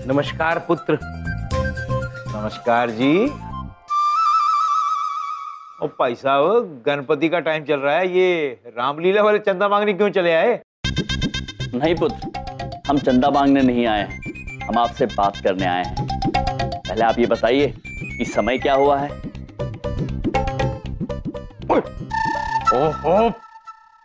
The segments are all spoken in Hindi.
नमस्कार पुत्र। नमस्कार जी। ओ भाई साहब, गणपति का टाइम चल रहा है, ये रामलीला वाले चंदा मांगने क्यों चले आए? नहीं पुत्र, हम चंदा मांगने नहीं आए हैं, हम आपसे बात करने आए हैं। पहले आप ये बताइए कि समय क्या हुआ है? ओहो,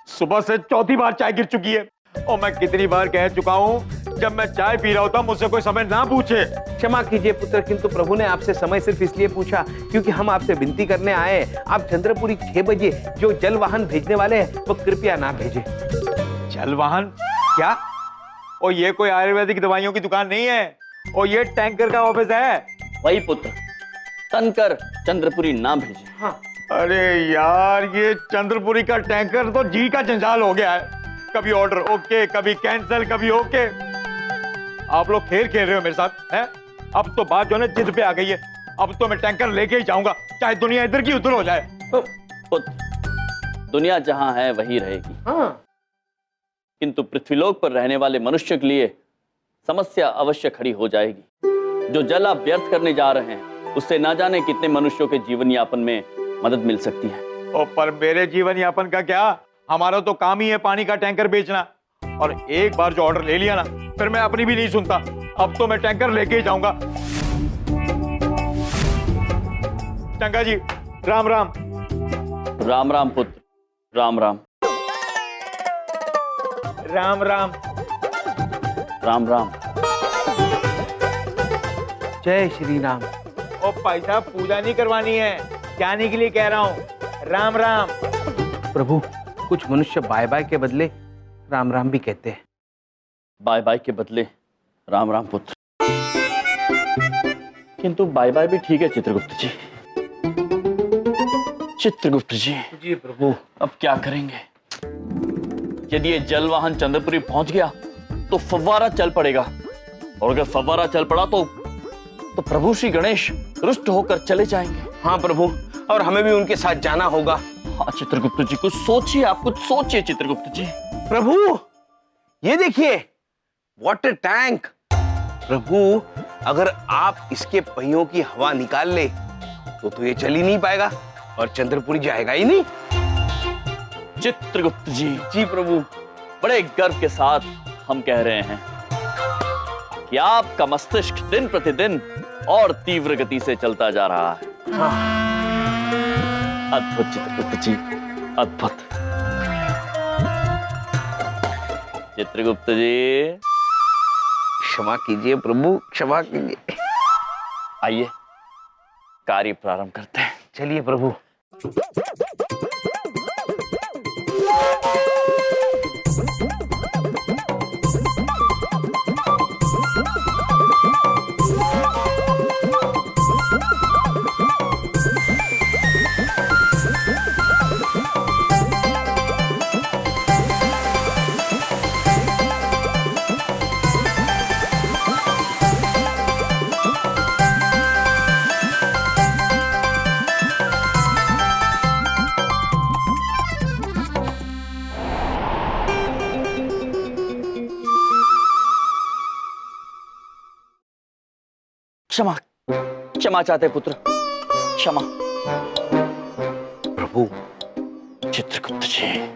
सुबह से चौथी बार चाय गिर चुकी है और मैं कितनी बार कह चुका हूँ, जब मैं चाय पी रहा होता मुझसे कोई समय ना पूछे। क्षमा कीजिए पुत्र, किंतु प्रभु ने आपसे समय सिर्फ इसलिए पूछा क्योंकि हम आपसे विनती करने आए हैं। आप चंद्रपुरी 6 बजे जो जल वाहन भेजने वाले हैं वो कृपया ना भेजें। जल वाहन? क्या? और ये कोई आयुर्वेदिक दवाइयों की दुकान नहीं है, और ये टैंकर का ऑफिस है। वही पुत्र, तनकर चंद्रपुरी ना भेजे। हाँ। अरे यार, ये चंद्रपुरी का टैंकर तो जी का जंजाल हो गया है। कभी ऑर्डर ओके, कभी कैंसिल, कभी ओके। आप लोग खेल खेल रहे हो मेरे साथ, हैं? अब तो बात जो है जिद पे आ गई है। अब तो मैं टैंकर लेके ही जाऊंगा, चाहे दुनिया इधर की उधर हो जाए। पुत्र, दुनिया जहां है वही रहेगी। हाँ। किंतु पृथ्वीलोक पर रहने वाले मनुष्य के लिए समस्या अवश्य खड़ी हो जाएगी। जो जल आप व्यर्थ करने जा रहे हैं, उससे ना जाने कितने मनुष्यों के जीवन यापन में मदद मिल सकती है। ओ, पर मेरे जीवन यापन का क्या? हमारा तो काम ही है पानी का टैंकर बेचना, और एक बार जो ऑर्डर ले लिया ना, फिर मैं अपनी भी नहीं सुनता। अब तो मैं टैंकर लेके ही जाऊंगा। चंगा जी, राम राम। राम राम पुत्र, राम राम। राम राम। राम राम। जय श्री राम। ओ भाई साहब, पूजा नहीं करवानी है, जाने के लिए कह रहा हूँ। राम राम। प्रभु, कुछ मनुष्य बाय बाय के बदले राम राम भी कहते हैं। बाय बाय के बदले राम राम पुत्र। किंतु बाय बाय भी ठीक है चित्रगुप्त जी। चित्रगुप्त जी। जी प्रभु। अब क्या करेंगे? यदि ये जल वाहन चंद्रपुरी पहुंच गया तो फव्वारा चल पड़ेगा, और अगर फव्वारा चल पड़ा तो प्रभु श्री गणेश रुष्ट होकर चले जाएंगे। हाँ प्रभु, और हमें भी उनके साथ जाना होगा। हाँ चित्रगुप्त जी, कुछ सोचिए, आप कुछ सोचिए चित्रगुप्त जी। प्रभु, ये देखिए, वाटर टैंक। प्रभु, अगर आप इसके पहियों की हवा निकाल ले तो ये चल ही नहीं पाएगा और चंद्रपुरी जाएगा ही नहीं। चित्रगुप्त जी। जी प्रभु। बड़े गर्व के साथ हम कह रहे हैं कि आपका मस्तिष्क दिन प्रतिदिन और तीव्र गति से चलता जा रहा है। हाँ। अद्भुत चित्रगुप्त जी, अद्भुत। चित्रगुप्त जी, क्षमा कीजिए प्रभु, क्षमा कीजिए। आइए कार्य प्रारंभ करते हैं। चलिए प्रभु। क्षमा, क्षमा चाहते पुत्र, क्षमा। प्रभु। चित्रगुप्त जी।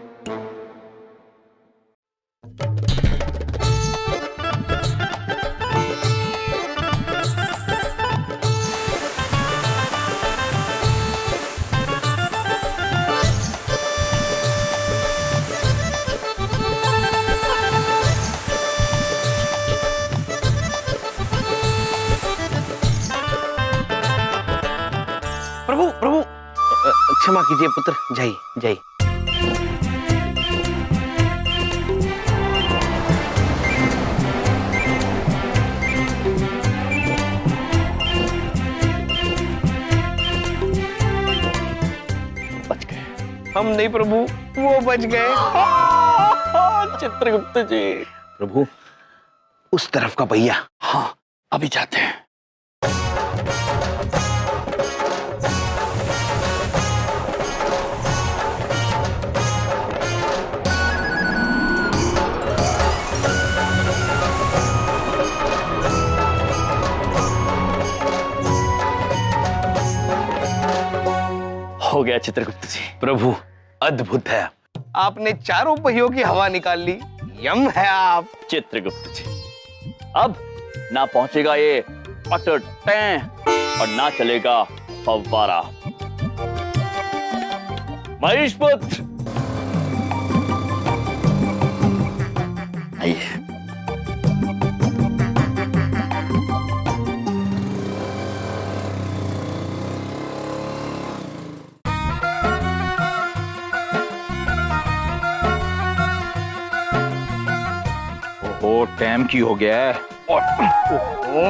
प्रभु प्रभु, क्षमा कीजिए पुत्र, जाइए जाइए। बच गए। हम नहीं प्रभु, वो बच गए। चित्रगुप्त जी। प्रभु, उस तरफ का पहिया। हाँ, अभी जाते हैं। हो गया चित्रगुप्त जी। प्रभु अद्भुत है, आपने चारों पहियों की हवा निकाल ली। यम है आप। चित्रगुप्त जी, अब ना पहुंचेगा ये वाटर टैंक और ना चलेगा फव्वारा। महेशपुत्र आइए। ओहो, टाइम की हो गया है। ओहो,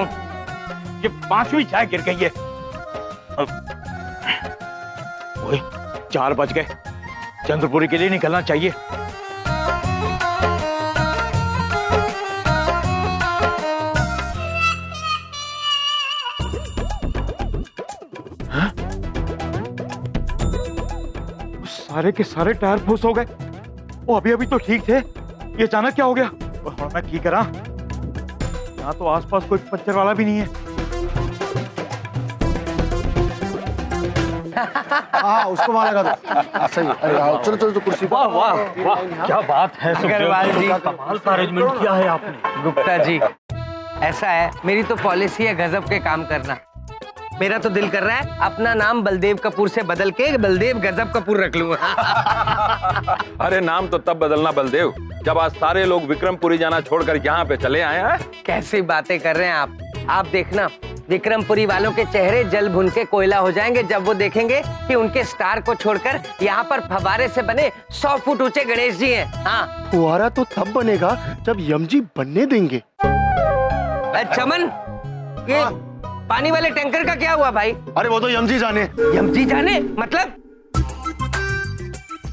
ये 5वीं चाय गिर गई है। ओए, 4 बज गए, चंद्रपुरी के लिए निकलना चाहिए। हाँ? सारे के सारे टायर फूस हो गए। वो अभी अभी तो ठीक थे, ये अचानक क्या हो गया? और मैं की करा, यहाँ तो आसपास कोई पंचर वाला भी नहीं है। हाँ, उसको वहां लगा दो। सही है। अरे आओ, चलो चलो, तो कुर्सी पर। वाह वाह वाह, क्या बात है अग्रवाल जी। कमाल का अरेंजमेंट किया है आपने। गुप्ता जी, ऐसा है, मेरी तो पॉलिसी है गजब के काम करना। मेरा तो दिल कर रहा है अपना नाम बलदेव कपूर से बदल के बलदेव गजब कपूर रख लूंगा। अरे नाम तो तब बदलना बलदेव जब आज सारे लोग विक्रमपुरी जाना छोड़कर यहाँ पे चले आए हैं। कैसी बातें कर रहे हैं आप देखना, विक्रमपुरी वालों के चेहरे जल भुन के कोयला हो जाएंगे जब वो देखेंगे कि उनके स्टार को छोड़कर यहाँ पर फव्वारे से बने 100 फुट ऊंचे गणेश जी हैं। हाँ, फुहारा तो तब बनेगा जब यमजी बनने देंगे। चमन, ये पानी वाले टैंकर का क्या हुआ भाई? अरे वो तो यमजी जाने। यमजी जाने मतलब?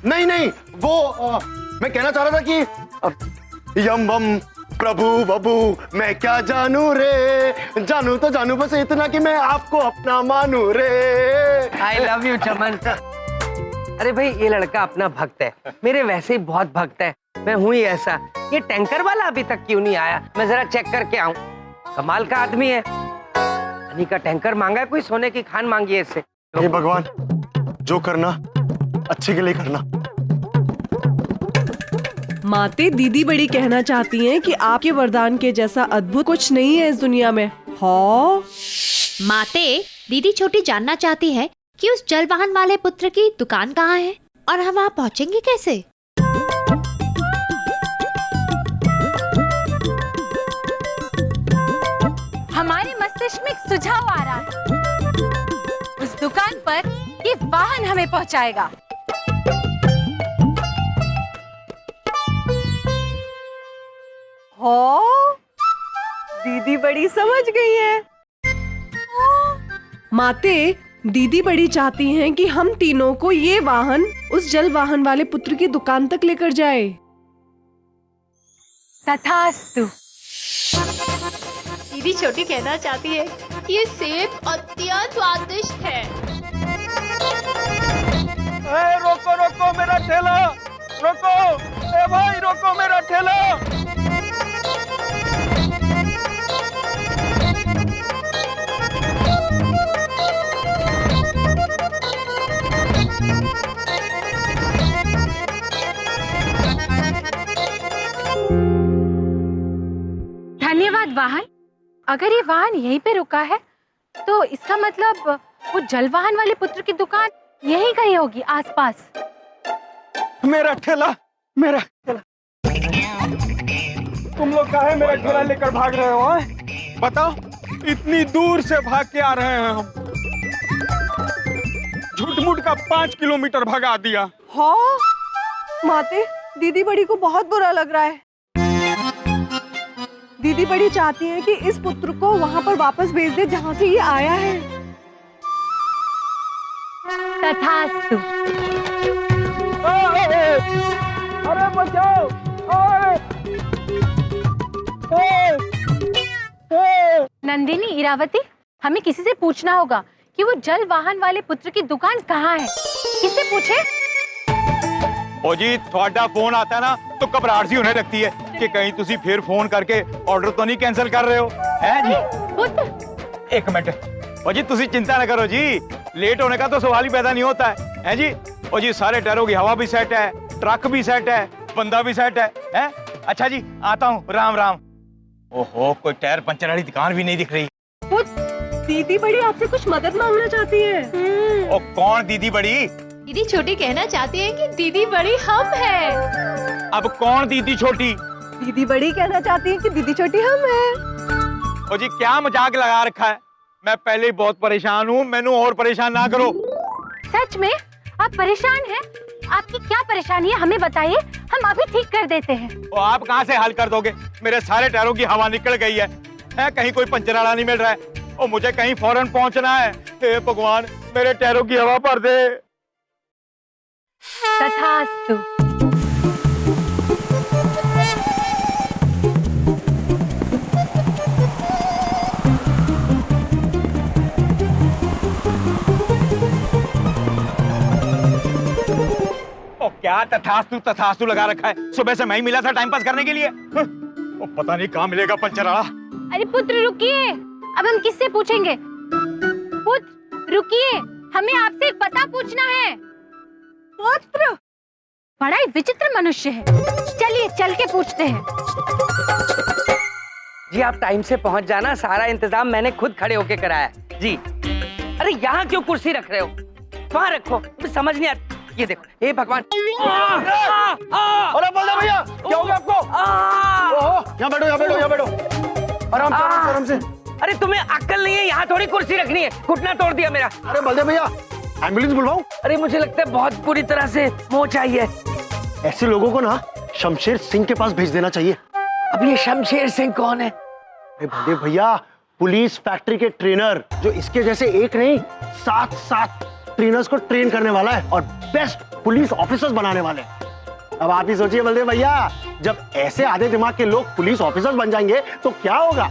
नहीं नहीं, वो मैं कहना चाह रहा था कि यम वम प्रभु बबू मैं क्या जानू रे, जानू तो जानू बस इतना कि मैं आपको अपना मानू रे। आई लव यू चमन। अरे भाई, ये लड़का अपना भक्त है, मेरे वैसे ही बहुत भक्त है, मैं हूं ही ऐसा। ये टैंकर वाला अभी तक क्यों नहीं आया? मैं जरा चेक करके आऊं। कमाल का आदमी है, पानी का टैंकर मांगा है, कोई सोने की खान मांगी है इससे। हे भगवान, जो करना अच्छे के लिए करना। माते दीदी बड़ी कहना चाहती हैं कि आपके वरदान के जैसा अद्भुत कुछ नहीं है इस दुनिया में। हाँ माते, दीदी छोटी जानना चाहती है कि उस जलवाहन वाले पुत्र की दुकान कहाँ है और हम वहाँ पहुँचेंगे कैसे? हमारे मस्तिष्क में एक सुझाव आ रहा है। उस दुकान पर ये वाहन हमें पहुंचाएगा। हाँ, दीदी बड़ी समझ गई है। माते, दीदी बड़ी चाहती हैं कि हम तीनों को ये वाहन उस जल वाहन वाले पुत्र की दुकान तक लेकर जाए। तथास्तु। दीदी छोटी कहना चाहती है कि ये सेब अत्यंत स्वादिष्ट है। रोको रोको मेरा ठेला, रोको, ए भाई रोको मेरा ठेला। धन्यवाद वाहन। अगर ये वाहन यहीं पे रुका है तो इसका मतलब वो जलवाहन वाले पुत्र की दुकान यहीं कहीं होगी आसपास। मेरा ठेला, मेरा ठेला। तुम लोग काहे मेरा ठेला लेकर भाग रहे हो? बताओ, इतनी दूर से भाग के आ रहे हैं हम। झूठ-मूठ का 5 किलोमीटर भगा दिया। हाँ माते, दीदी बड़ी को बहुत बुरा लग रहा है। दीदी बड़ी चाहती है कि इस पुत्र को वहाँ पर वापस भेज दे जहाँ से ये आया है। तथास्तु। अरे बचाओ! नंदिनी, इरावती, हमें किसी से पूछना होगा कि वो जल वाहन वाले पुत्र की दुकान कहाँ है। किससे पूछे? ओ जी, थोड़ा फोन आता है ना तो घबराहट सी होने लगती है कि कहीं तुसी फिर फोन करके ऑर्डर तो नहीं कैंसिल कर रहे हो, हैं जी? एक मिनट। ओ जी, तुसी चिंता न करो जी, लेट होने का तो सवाल ही पैदा नहीं होता है। हैं जी? ओ जी, सारे टायरों की हवा भी सेट है, ट्रक भी सेट है, बंदा भी सेट है, हैं? अच्छा जी, आता हूँ, राम राम। ओहो, कोई टायर पंचर वाली दुकान भी नहीं दिख रही। दीदी बड़ी आपसे कुछ मदद मांगना चाहती है। ओ कौन दीदी बड़ी? दीदी छोटी कहना चाहती है कि दीदी बड़ी हम है। अब कौन दीदी छोटी? दीदी बड़ी कहना चाहती है कि दीदी छोटी हम है। ओ जी, क्या मजाक लगा रखा है? मैं पहले ही बहुत परेशान हूँ, मैनू और परेशान ना करो। सच में आप परेशान हैं? आपकी क्या परेशानी है हमें बताइए, हम अभी ठीक कर देते हैं। ओ आप कहाँ से हल कर दोगे? मेरे सारे टायरों की हवा निकल गई है, कहीं कोई पंचर वाला नहीं मिल रहा है। और मुझे कहीं फौरन पहुंचना है। हे भगवान, मेरे टायरों की हवा भर दे। तथास्तु। ओ क्या तथास्तु तथास्तु लगा रखा है? सुबह से मैं ही मिला था टाइम पास करने के लिए। ओ पता नहीं कहाँ मिलेगा पंचर वाला। अरे पुत्र रुकिए, अब हम किससे पूछेंगे? पुत्र रुकिए, हमें आपसे एक पता पूछना है। पुत्र बड़ा ही विचित्र मनुष्य है, चलिए चल के पूछते हैं। जी आप टाइम से पहुंच जाना, सारा इंतजाम मैंने खुद खड़े होके कराया जी। अरे यहाँ क्यों कुर्सी रख रहे हो? वहाँ रखो, समझ नहीं आता। ये देखो, हे भगवान। अरे बलदेव भैया, क्या हो गया आपको? यहाँ बैठो, यहाँ बैठो, यहाँ बैठो। आराम से, आराम से। अरे तुम्हें अक्ल नहीं है, यहाँ थोड़ी कुर्सी रखनी है। घुटना तोड़ दिया मेरा। अरे बलदेव भैया, एम्बुलेंस बुलवाऊं? अरे मुझे लगता है बहुत बुरी तरह से मोच आई है। ऐसे लोगों को ना शमशेर सिंह के पास भेज देना चाहिए। अब ये शमशेर सिंह कौन है? अरे बलदेव भैया, पुलिस फैक्ट्री के ट्रेनर, जो इसके जैसे एक नहीं 7 ट्रेनर्स को ट्रेन करने वाला है और बेस्ट पुलिस ऑफिसर्स बनाने वाले हैं। अब आप ही सोचिए बलदेव भैया, जब ऐसे आधे दिमाग के लोग पुलिस ऑफिसर्स बन जाएंगे तो क्या होगा?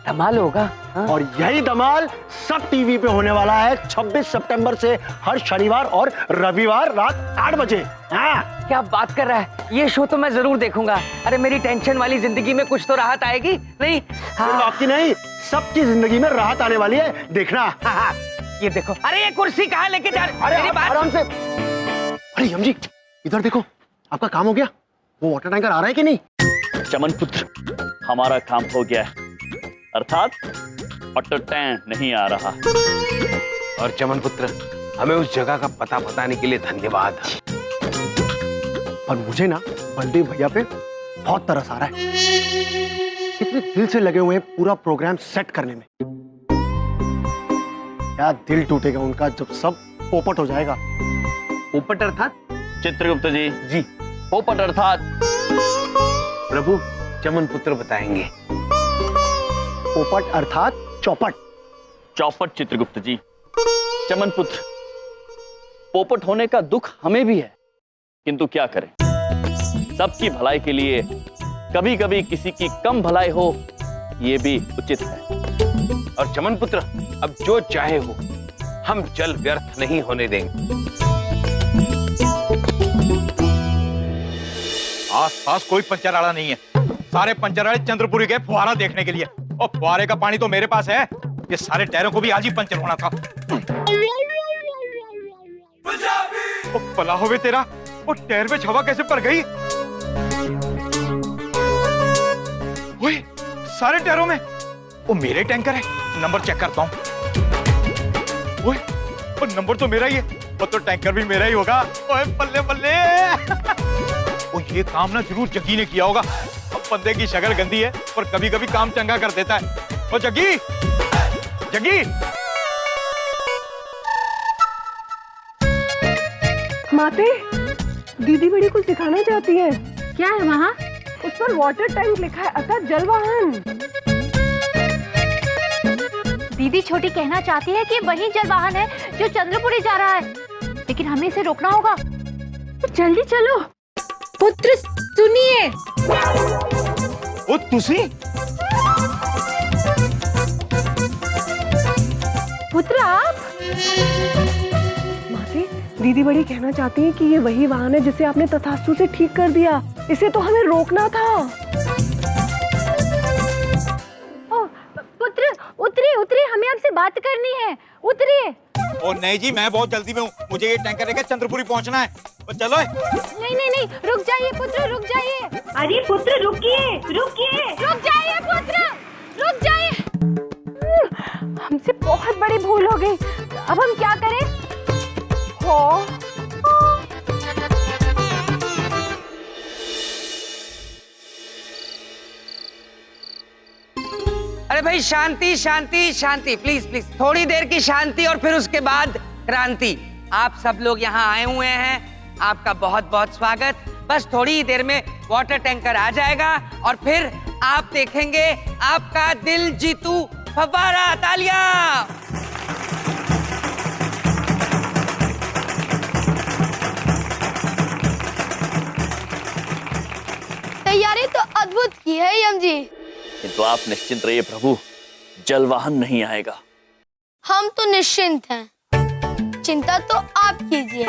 धमाल होगा। हाँ? और यही धमाल सब टीवी पे होने वाला है 26 सितंबर से, हर शनिवार और रविवार रात 8 बजे। हाँ, क्या बात कर रहा है? ये शो तो मैं जरूर देखूंगा। अरे मेरी टेंशन वाली जिंदगी में कुछ तो राहत आएगी। नहीं सिर्फ आपकी नहीं, सबकी जिंदगी में राहत आने वाली है, देखना। हाँ, ये देखो। अरे ये कुर्सी कहाँ लेके जा रहे? अरे आराम से। अरे यम जी, इधर देखो, आपका काम हो गया? वो वाटर टैंकर आ रहा है कि नहीं? चमन पुत्र, हमारा काम हो गया है, अर्थात वाटर टैंक नहीं आ रहा। और चमन पुत्र, हमें उस जगह का पता बताने के लिए धन्यवाद। और मुझे ना बलदेव भैया पे बहुत तरस आ रहा है। कितने दिल से लगे हुए हैं पूरा प्रोग्राम सेट करने में। क्या दिल टूटेगा उनका जब सब पोपट हो जाएगा। पोपट अर्थात? चित्रगुप्त जी, जी पोपट अर्थात प्रभु चमन पुत्र बताएंगे। पोपट अर्थात चौपट। चौपट चित्रगुप्त जी। चमन पुत्र, पोपट होने का दुख हमें भी है, किंतु क्या करें, सबकी भलाई के लिए कभी कभी किसी की कम भलाई हो, ये भी उचित है। और चमन पुत्र, अब जो चाहे हो, हम जल व्यर्थ नहीं होने देंगे। आस पास कोई पंचर वाला नहीं है, सारे पंचर वाले चंद्रपुरी गए फुहारा देखने के लिए। और फुहारे का पानी तो मेरे पास है, ये सारे टायरों को भी आज ही पंचर होना था। ओ पला होवे तेरा, वो टायर में हवा कैसे भर गई? ओए, सारे टायरों में वो मेरे टैंकर है, नंबर चेक करता हूँ। ओए, वो नंबर तो मेरा ही है, वो तो टैंकर भी मेरा ही होगा। ओए बल्ले बल्ले। ओ ये काम ना जरूर जग्गी ने किया होगा। अब बंदे की शक्ल गंदी है पर कभी कभी काम चंगा कर देता है। ओ जग्गी, जग्गी। माते, दीदी बड़ी कुछ दिखाना चाहती है। क्या है वहाँ? उस पर वाटर टैंक लिखा है, अर्थात जल वाहन। दीदी छोटी कहना चाहती है कि वही जल वाहन है जो चंद्रपुरी जा रहा है, लेकिन हमें इसे रोकना होगा। तो जल्दी चलो। पुत्र सुनिए। ओ तुसी? पुत्र आप? माते, दीदी बड़ी कहना चाहती है कि ये वही वाहन है जिसे आपने तथास्तु से ठीक कर दिया। इसे तो हमें रोकना था। ओ पुत्र, उतरिए उतरिए, हमें आपसे बात करनी है, उतरिए। और नहीं जी, मैं बहुत जल्दी में हूँ, मुझे ये टैंकर लेकर चंद्रपुरी पहुँचना है। तो चलो। नहीं नहीं नहीं, रुक जाइए पुत्र, रुक जाइए। अरे पुत्र रुकिए, रुकिए, रुक जाइए पुत्र, रुक जाइए। हमसे बहुत बड़ी भूल हो गई, अब हम क्या करें? अरे भाई शांति शांति शांति, प्लीज प्लीज, थोड़ी देर की शांति और फिर उसके बाद क्रांति। आप सब लोग यहाँ आए हुए हैं, आपका बहुत बहुत स्वागत। बस थोड़ी ही देर में वाटर टैंकर आ जाएगा और फिर आप देखेंगे आपका दिल जीतू फव्वारा। तालियां। तैयारी तो अद्भुत की है यम जी। किंतु आप निश्चिंत रहिए प्रभु, जलवाहन नहीं आएगा। हम तो निश्चिंत हैं, चिंता तो आप कीजिए,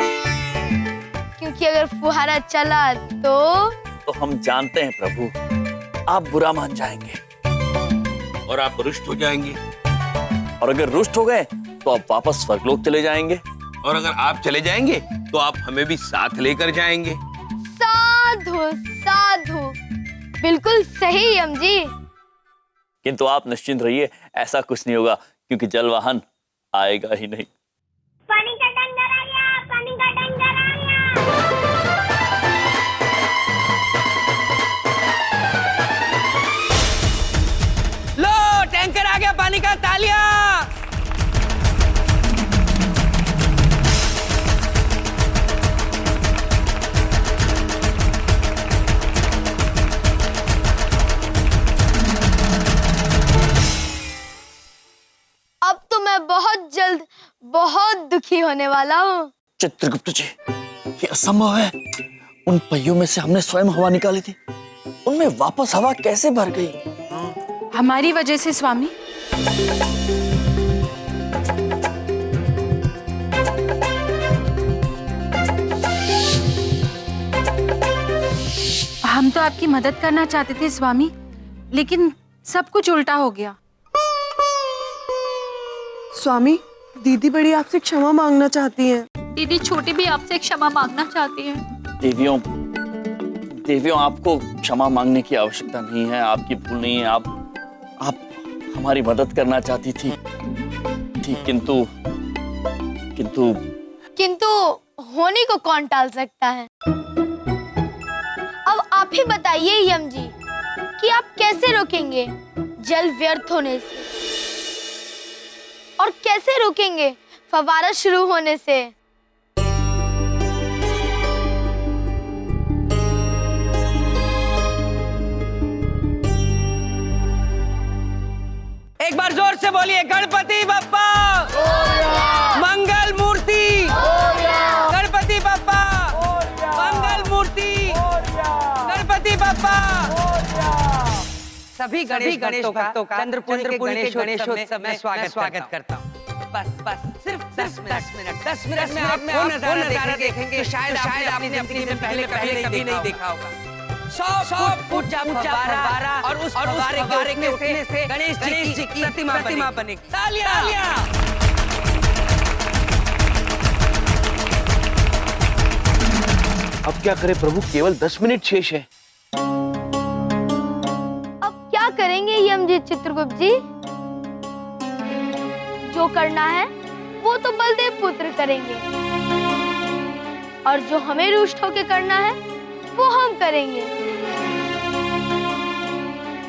क्योंकि अगर फुहारा चला तो हम जानते हैं प्रभु, आप बुरा मान जाएंगे और आप रुष्ट हो जाएंगे, और अगर रुष्ट हो गए तो आप वापस स्वर्गलोक चले जाएंगे, और अगर आप चले जाएंगे तो आप हमें भी साथ लेकर जाएंगे। साधु साधु, बिल्कुल सही यम जी। किंतु आप निश्चिंत रहिए, ऐसा कुछ नहीं होगा, क्योंकि जलवाहन आएगा ही नहीं। पानी का टैंकर आ गया, पानी का टैंकर आ गया। लो टैंकर आ गया पानी का। तालियां। अब तो मैं बहुत जल्द बहुत दुखी होने वाला हूँ। चित्रगुप्त जी, ये असंभव है। उन पहियों में से हमने स्वयं हवा निकाली थी, उनमें वापस हवा कैसे भर गई? हमारी वजह से स्वामी। हम तो आपकी मदद करना चाहते थे स्वामी, लेकिन सब कुछ उल्टा हो गया। स्वामी, दीदी बड़ी आपसे क्षमा मांगना चाहती हैं। दीदी छोटी भी आपसे क्षमा मांगना चाहती है। देवियों, आपको क्षमा मांगने की आवश्यकता नहीं है, आपकी भूल नहीं है। आप हमारी मदद करना चाहती थी, किंतु होने को कौन टाल सकता है? अब आप ही बताइए यम जी कि आप कैसे रोकेंगे जल व्यर्थ होने से, और कैसे रोकेंगे फव्वारा शुरू होने से? एक बार जोर से बोलिए, गणपति बप्पा मंगल मूर्ति, गणपति बप्पा मंगल मूर्ति, गणपति बप्पा। सभी गणेश भक्तों का चंद्रपुरी के गणेशोत्सव में स्वागत करता हूँ। बस सिर्फ 10 मिनट में आप वो नजारा देखेंगे शायद आपने अपनी में पहले कभी नहीं देखा होगा। 100 फुट फव्वारा और उस फव्वारे के उठने से गणेश जी की प्रतिमा बनेगी। तालियां। अब क्या करें प्रभु, केवल 10 मिनट शेष है। अब क्या करेंगे यम जी चित्रगुप्त जी? जो करना है वो तो बलदेव पुत्र करेंगे, और जो हमें रुष्ट होके करना है वो हम करेंगे।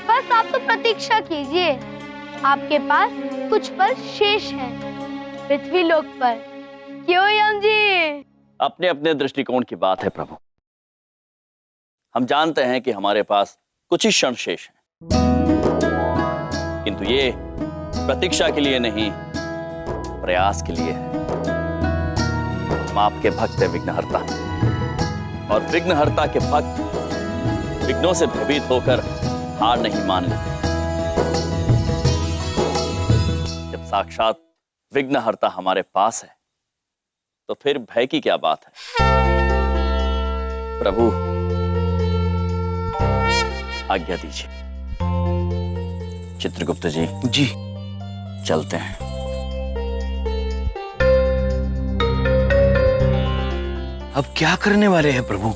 बस आप तो प्रतीक्षा कीजिए, आपके पास कुछ पल शेष है पृथ्वी लोक पर। क्यों यम जी? अपने अपने दृष्टिकोण की बात है प्रभु। हम जानते हैं कि हमारे पास कुछ ही क्षण शेष हैं, किंतु ये प्रतीक्षा के लिए नहीं, प्रयास के लिए है। हम आपके भक्त हैं विघ्नहर्ता, और विघ्नहर्ता के भक्त विघ्नों से भयभीत होकर हार नहीं मान लेते। जब साक्षात विघ्नहर्ता हमारे पास है तो फिर भय की क्या बात है? प्रभु आज्ञा दीजिए। चित्रगुप्त जी, जी चलते हैं। अब क्या करने वाले हैं प्रभु?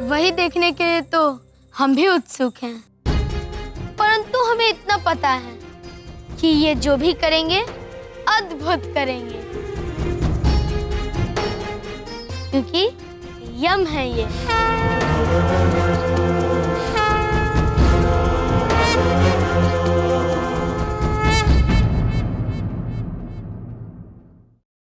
वही देखने के लिए तो हम भी उत्सुक हैं। परंतु हमें इतना पता है कि ये जो भी करेंगे अद्भुत करेंगे, क्योंकि यम है ये।